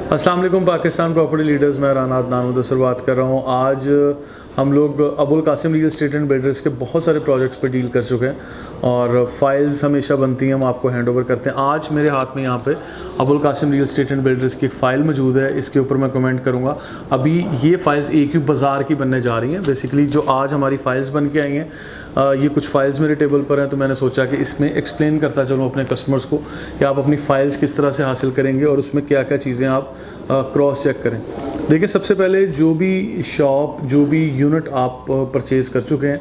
अस्सलाम वालेकुम Pakistan property leaders, मैं राना अदनान उदर बात कर रहा हूँ। आज हम लोग Abul Qasim real estate and builders के बहुत सारे प्रोजेक्ट्स पे डील कर चुके हैं और फाइल्स हमेशा बनती हैं, हम आपको हैंड ओवर करते हैं। आज मेरे हाथ में यहाँ पे Abul Qasim real estate and builders की एक फ़ाइल मौजूद है, इसके ऊपर मैं कमेंट करूँगा। अभी ये फ़ाइल्स AQ बाज़ार की बनने जा रही हैं। बेसिकली जो आज हमारी फ़ाइल्स बन के आई हैं, ये कुछ फ़ाइल्स मेरे टेबल पर हैं, तो मैंने सोचा कि इसमें एक्सप्लेन करता चलूँ अपने कस्टमर्स को कि आप अपनी फ़ाइल्स किस तरह से हासिल करेंगे और उसमें क्या क्या चीज़ें आप क्रॉस चेक करें। देखिए, सबसे पहले जो भी शॉप, जो भी यूनिट आप परचेज़ कर चुके हैं,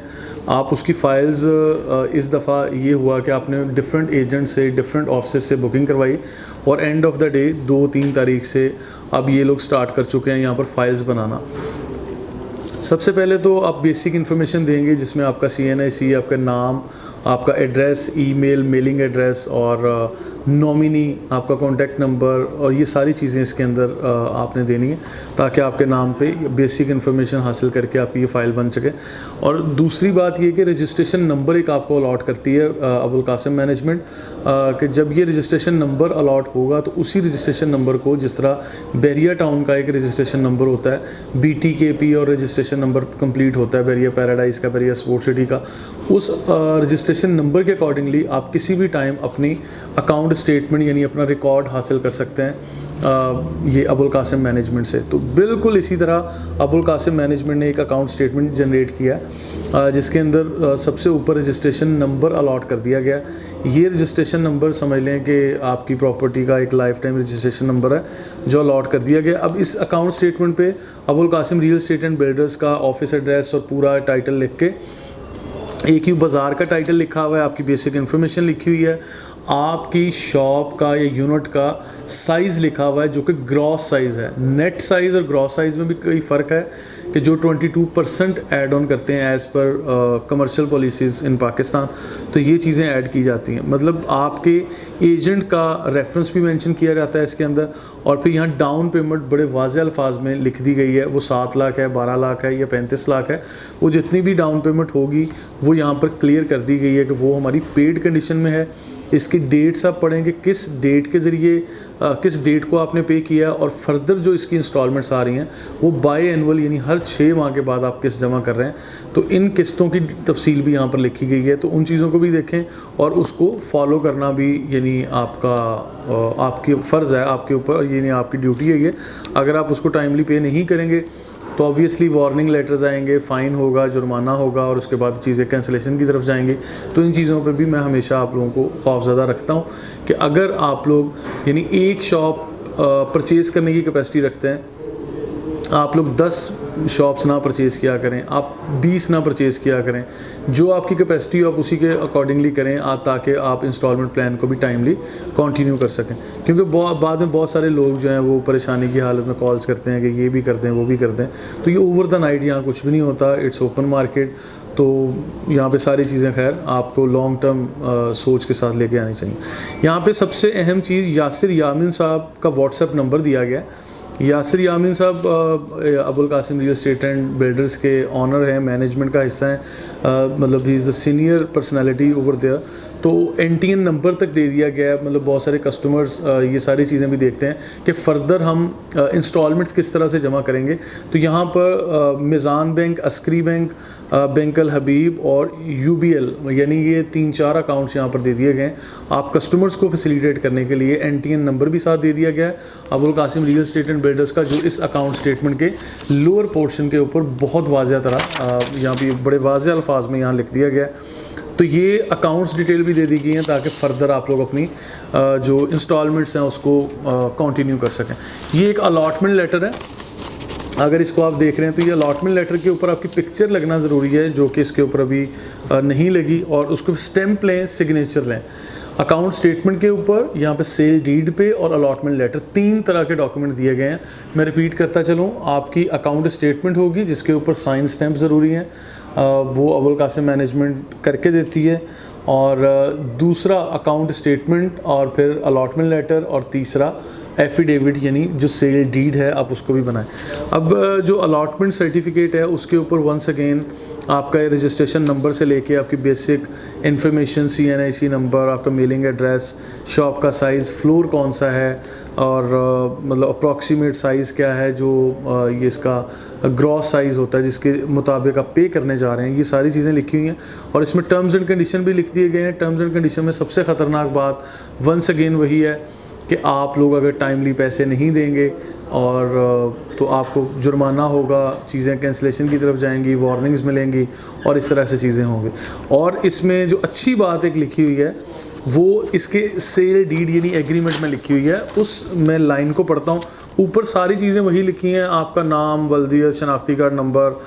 आप उसकी फ़ाइल्स इस दफ़ा ये हुआ कि आपने डिफरेंट एजेंट से, डिफरेंट ऑफिस से बुकिंग करवाई और एंड ऑफ द डे 2-3 तारीख से अब ये लोग स्टार्ट कर चुके हैं यहाँ पर फ़ाइल्स बनाना। सबसे पहले तो आप बेसिक इन्फॉर्मेशन देंगे जिसमें आपका CNIC, आपका नाम, आपका एड्रेस, ईमेल, मेलिंग एड्रेस और नॉमिनी, आपका कॉन्टैक्ट नंबर और ये सारी चीज़ें इसके अंदर आपने देनी है ताकि आपके नाम पे बेसिक इन्फॉर्मेशन हासिल करके आपकी ये फ़ाइल बन सके। और दूसरी बात ये कि रजिस्ट्रेशन नंबर एक आपको अलॉट करती है अबुल कासिम मैनेजमेंट, कि जब ये रजिस्ट्रेशन नंबर अलॉट होगा तो उसी रजिस्ट्रेशन नंबर को, जिस तरह बैरिया टाउन का एक रजिस्ट्रेशन नंबर होता है, BTKP और रजिस्ट्रेशन नंबर कंप्लीट होता है बैरिया पैराडाइज़ का, बैरिया स्पोर्ट्स सिटी का, उस रजिस्ट्रेशन नंबर के अकॉर्डिंगली आप किसी भी टाइम अपनी अकाउंट स्टेटमेंट यानी अपना रिकॉर्ड हासिल कर सकते हैं ये अबुल कासिम मैनेजमेंट से। तो बिल्कुल इसी तरह अबुल कासिम मैनेजमेंट ने एक अकाउंट स्टेटमेंट जनरेट किया है जिसके अंदर सबसे ऊपर रजिस्ट्रेशन नंबर अलॉट कर दिया गया। ये रजिस्ट्रेशन नंबर समझ लें कि आपकी प्रॉपर्टी का एक लाइफ टाइम रजिस्ट्रेशन नंबर है जो अलॉट कर दिया गया। अब इस अकाउंट स्टेटमेंट पे Abul Qasim real estate and builders का ऑफिस एड्रेस और पूरा टाइटल लिख के, AQ बाज़ार का टाइटल लिखा हुआ है, आपकी बेसिक इन्फॉर्मेशन लिखी हुई है, आपकी शॉप का या यूनिट का साइज़ लिखा हुआ है जो कि ग्रॉस साइज़ है। नेट साइज़ और ग्रॉस साइज़ में भी कई फ़र्क है कि जो 22% ऐड ऑन करते हैं एज़ पर कमर्शियल पॉलिसीज़ इन पाकिस्तान, तो ये चीज़ें ऐड की जाती हैं। मतलब आपके एजेंट का रेफरेंस भी मेंशन किया जाता है इसके अंदर और फिर यहाँ डाउन पेमेंट बड़े वाज़ेह अल्फाज में लिख दी गई है। वो 7 लाख है, 12 लाख है या 35 लाख है, वो जितनी भी डाउन पेमेंट होगी वो यहाँ पर क्लियर कर दी गई है कि वो हमारी पेड कंडीशन में है। इसकी डेट्स आप पढ़ेंगे, किस डेट के ज़रिए किस डेट को आपने पे किया और फर्दर जो इसकी इंस्टॉलमेंट्स आ रही हैं वो बाई एनुअल यानी हर 6 माह के बाद आप किस्त जमा कर रहे हैं। तो इन किस्तों की तफसील भी यहाँ पर लिखी गई है, तो उन चीज़ों को भी देखें और उसको फॉलो करना भी यानी आपकी फ़र्ज़ है, आपके ऊपर, यानी आपकी ड्यूटी है ये। अगर आप उसको टाइमली पे नहीं करेंगे तो ऑब्वियसली वार्निंग लेटर्स आएंगे, फ़ाइन होगा, जुर्माना होगा और उसके बाद चीज़ें कैंसिलेशन की तरफ जाएंगी। तो इन चीज़ों पे भी मैं हमेशा आप लोगों को खौफज़दा रखता हूँ कि अगर आप लोग यानी एक शॉप परचेज़ करने की कैपेसिटी रखते हैं, आप लोग 10 शॉप्स ना परचेज़ किया करें, आप 20 ना परचेज़ किया करें। जो आपकी कैपेसिटी आप उसी के अकॉर्डिंगली करें ताकि आप इंस्टॉलमेंट प्लान को भी टाइमली कंटिन्यू कर सकें। क्योंकि बाद में बहुत सारे लोग जो हैं वो परेशानी की हालत में कॉल्स करते हैं कि ये भी कर दें, वो भी कर दें। तो ये ओवर द नाइट यहाँ कुछ भी नहीं होता, इट्स ओपन मार्केट। तो यहाँ पे सारी चीज़ें खैर आपको लॉन्ग टर्म सोच के साथ लेके आनी चाहिए। यहाँ पे सबसे अहम चीज़, यासिर यामीन साहब का व्हाट्सएप नंबर दिया गया। यासिर यामीन साहब Abul Qasim real estate and builders के ऑनर हैं, मैनेजमेंट का हिस्सा हैं, मतलब he is the senior personality over there. तो NTN नंबर तक दे दिया गया है। मतलब बहुत सारे कस्टमर्स ये सारी चीज़ें भी देखते हैं कि फ़र्दर हम इंस्टॉलमेंट्स किस तरह से जमा करेंगे। तो यहाँ पर Meezan Bank, Askari Bank, Bank Al Habib और UBL यानी ये 3-4 अकाउंट्स यहाँ पर दे दिए गए हैं। आप कस्टमर्स को फैसिलिटेट करने के लिए NTN नंबर भी साथ दे दिया गया है Abul Qasim real estate and builders का, जो इस अकाउंट स्टेटमेंट के लोअर पोर्शन के ऊपर बहुत वाज़ेह तरह यहाँ भी बड़े वाज़ेह अल्फाज में यहाँ लिख दिया गया है। तो ये अकाउंट्स डिटेल भी दे दी गई हैं ताकि फ़र्दर आप लोग अपनी जो इंस्टॉलमेंट्स हैं उसको कंटिन्यू कर सकें। ये एक अलॉटमेंट लेटर है, अगर इसको आप देख रहे हैं तो ये अलॉटमेंट लेटर के ऊपर आपकी पिक्चर लगना ज़रूरी है, जो कि इसके ऊपर अभी नहीं लगी, और उसको स्टैम्प लें, सिग्नेचर लें। अकाउंट स्टेटमेंट के ऊपर यहाँ पे सेल डीड पे और अलॉटमेंट लेटर 3 तरह के डॉक्यूमेंट दिए गए हैं। मैं रिपीट करता चलूँ, आपकी अकाउंट स्टेटमेंट होगी जिसके ऊपर साइन स्टैम्प ज़रूरी हैं, वो अबुल कासिम मैनेजमेंट करके देती है, और दूसरा अकाउंट स्टेटमेंट और फिर अलॉटमेंट लेटर, और तीसरा एफिडेविट यानी जो सेल डीड है आप उसको भी बनाएं। अब जो अलॉटमेंट सर्टिफिकेट है उसके ऊपर वंस अगेन आपका रजिस्ट्रेशन नंबर से लेके आपकी बेसिक इन्फॉर्मेशन, CNIC नंबर, आपका मेलिंग एड्रेस, शॉप का साइज़, फ्लोर कौन सा है और मतलब अप्रॉक्सीमेट साइज़ क्या है, जो ये इसका ग्रॉस साइज़ होता है जिसके मुताबिक आप पे करने जा रहे हैं, ये सारी चीज़ें लिखी हुई हैं। और इसमें टर्म्स एंड कंडीशन भी लिख दिए गए हैं। टर्म्स एंड कंडीशन में सबसे ख़तरनाक बात वंस अगेन वही है कि आप लोग अगर टाइमली पैसे नहीं देंगे और तो आपको जुर्माना होगा, चीज़ें कैंसिलेशन की तरफ जाएंगी, वार्निंग्स मिलेंगी और इस तरह से चीज़ें होंगी। और इसमें जो अच्छी बात एक लिखी हुई है वो इसके सेल डीड यानी एग्रीमेंट में लिखी हुई है। उस मैं लाइन को पढ़ता हूँ, ऊपर सारी चीज़ें वही लिखी हैं, आपका नाम, वल्दियत, शनाख्ती कार्ड नंबर,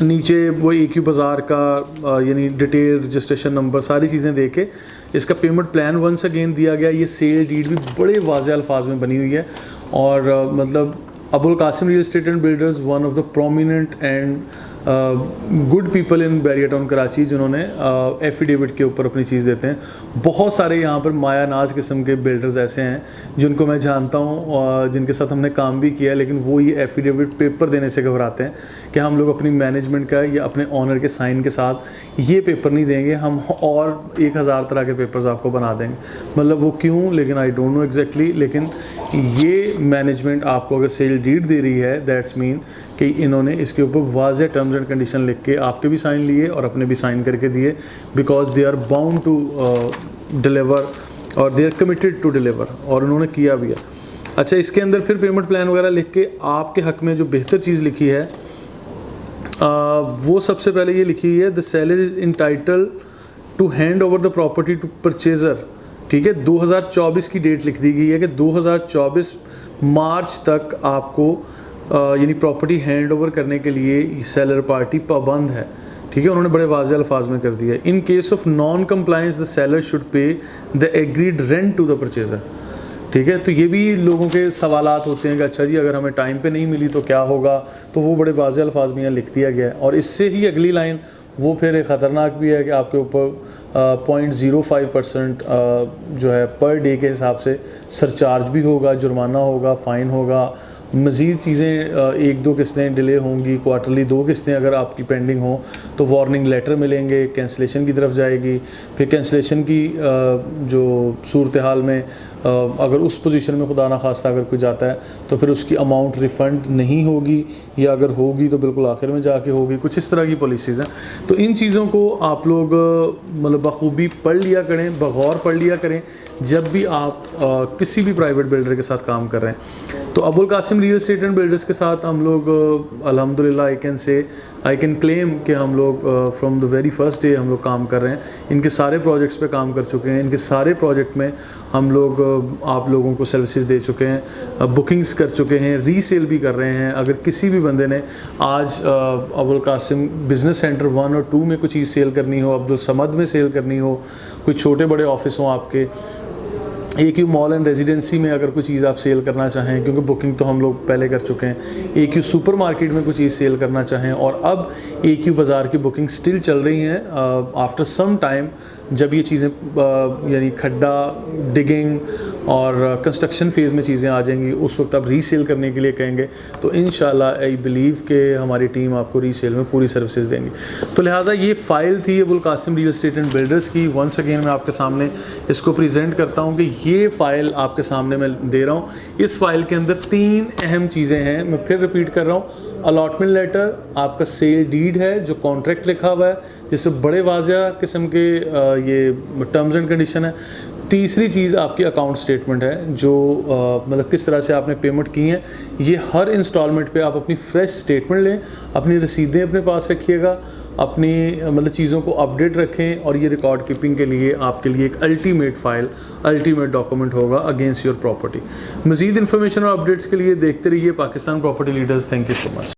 नीचे वो AQ बाज़ार का यानी डिटेल, रजिस्ट्रेशन नंबर, सारी चीज़ें दे के इसका पेमेंट प्लान वंस अगेन दिया गया। ये सेल डीड भी बड़े वाज़ेह अल्फाज में बनी हुई है। और मतलब Abul Qasim real estate and builders one of the prominent and good people in Bahria Town Karachi, जिन्होंने एफिडेविट के ऊपर अपनी चीज़ देते हैं। बहुत सारे यहाँ पर माया नाज किस्म के बिल्डर्स ऐसे हैं जिनको मैं जानता हूँ, जिनके साथ हमने काम भी किया, लेकिन वो ये एफिडेविट पेपर देने से घबराते हैं कि हम लोग अपनी मैनेजमेंट का या अपने ऑनर के साइन के साथ ये पेपर नहीं देंगे, हम और 1000 तरह के पेपर्स आपको बना देंगे। मतलब वो क्यों, लेकिन आई डोंट नो एग्जैक्टली। लेकिन ये मैनेजमेंट आपको अगर सेल डीड दे रही है, दैट्स मीन कि इन्होंने इसके ऊपर वाज़ेह टर्म्स एंड कंडीशन लिख के आपके भी साइन लिए और अपने भी साइन करके दिए, because they are bound to deliver और they are committed to deliver, और उन्होंने किया भी है। अच्छा, इसके अंदर फिर पेमेंट प्लान वगैरह लिख के आपके हक़ में जो बेहतर चीज़ लिखी है वो सबसे पहले ये लिखी है, the seller is entitled to hand over the property to purchaser. ठीक है, 2024 की डेट लिख दी गई है कि 2024 मार्च तक आपको यानी प्रॉपर्टी हैंड ओवर करने के लिए सेलर पार्टी पाबंद है। ठीक है, उन्होंने बड़े वाज़ेह अल्फाज में कर दिया है। In case of non compliance the seller should pay the agreed rent to the purchaser. ठीक है, तो ये भी लोगों के सवालात होते हैं कि अच्छा जी अगर हमें टाइम पे नहीं मिली तो क्या होगा, तो वो बड़े वाज़ेह अल्फाज में यहाँ लिख दिया गया है। और इससे ही अगली लाइन वो फिर एक ख़तरनाक भी है कि आपके ऊपर 0.05% जो है पर डे के हिसाब से सरचार्ज भी होगा, जुर्माना होगा, फ़ाइन होगा। मज़ीद चीज़ें 1-2 किस्तें डिले होंगी, क्वार्टरली 2 किस्तें अगर आपकी पेंडिंग हो तो वार्निंग लेटर मिलेंगे, कैंसिलेशन की तरफ जाएगी। फिर कैंसिलेशन की जो सूरत हाल में अगर उस पोजीशन में खुदा ना खास्ता अगर कोई जाता है तो फिर उसकी अमाउंट रिफ़ंड नहीं होगी, या अगर होगी तो बिल्कुल आखिर में जाके होगी। कुछ इस तरह की पॉलिसीज़ हैं। तो इन चीज़ों को आप लोग मतलब बखूबी पढ़ लिया करें, बगौर पढ़ लिया करें जब भी आप किसी भी प्राइवेट बिल्डर के साथ काम कर रहे हैं। तो Abul Qasim real estate and builders के साथ हम लोग अल्हम्दुलिल्लाह आई कैन क्लेम कि हम लोग from the very first day हम लोग काम कर रहे हैं। इनके सारे प्रोजेक्ट्स पे काम कर चुके हैं। इनके सारे प्रोजेक्ट में हम लोग आप लोगों को सर्विसेज दे चुके हैं, बुकिंग्स कर चुके हैं, रीसेल भी कर रहे हैं। अगर किसी भी बंदे ने आज अबुल कासिम बिज़नेस सेंटर 1 और 2 में कोई चीज़ सेल करनी हो, अब्दुल समद में सेल करनी हो, कोई छोटे बड़े ऑफिस हों आपके, AQ मॉल एंड रेजिडेंसी में अगर कोई चीज़ आप सेल करना चाहें, क्योंकि बुकिंग तो हम लोग पहले कर चुके हैं, AQ सुपर मार्केट में कोई चीज़ सेल करना चाहें, और अब AQ बाज़ार की बुकिंग स्टिल चल रही हैं आफ्टर सम टाइम, जब ये चीज़ें यानी खड्डा डिगिंग और कंस्ट्रक्शन फेज़ में चीज़ें आ जाएंगी, उस वक्त आप रीसेल करने के लिए कहेंगे तो इंशाल्लाह आई बिलीव कि हमारी टीम आपको रीसेल में पूरी सर्विसेज देंगी। तो लिहाजा ये फ़ाइल थी Abul Qasim real estate and builders की। वंस अगेन मैं आपके सामने इसको प्रेजेंट करता हूँ कि ये फ़ाइल आपके सामने मैं दे रहा हूँ। इस फ़ाइल के अंदर 3 अहम चीज़ें हैं, मैं फिर रिपीट कर रहा हूँ। अलॉटमेंट लेटर, आपका सेल डीड है जो कॉन्ट्रैक्ट लिखा हुआ है जिसमें बड़े वाज़ेह किस्म के ये टर्म्स एंड कंडीशन है। तीसरी चीज़ आपकी अकाउंट स्टेटमेंट है जो मतलब किस तरह से आपने पेमेंट की हैं। ये हर इंस्टॉलमेंट पे आप अपनी फ्रेश स्टेटमेंट लें, अपनी रसीदें अपने पास रखिएगा, अपनी मतलब चीज़ों को अपडेट रखें, और ये रिकॉर्ड कीपिंग के लिए आपके लिए एक अल्टीमेट फ़ाइल, अल्टीमेट डॉक्यूमेंट होगा अगेंस्ट योर प्रॉपर्टी। मज़ीद इन्फॉर्मेशन और अपडेट्स के लिए देखते रहिए Pakistan property leaders. Thank you so much.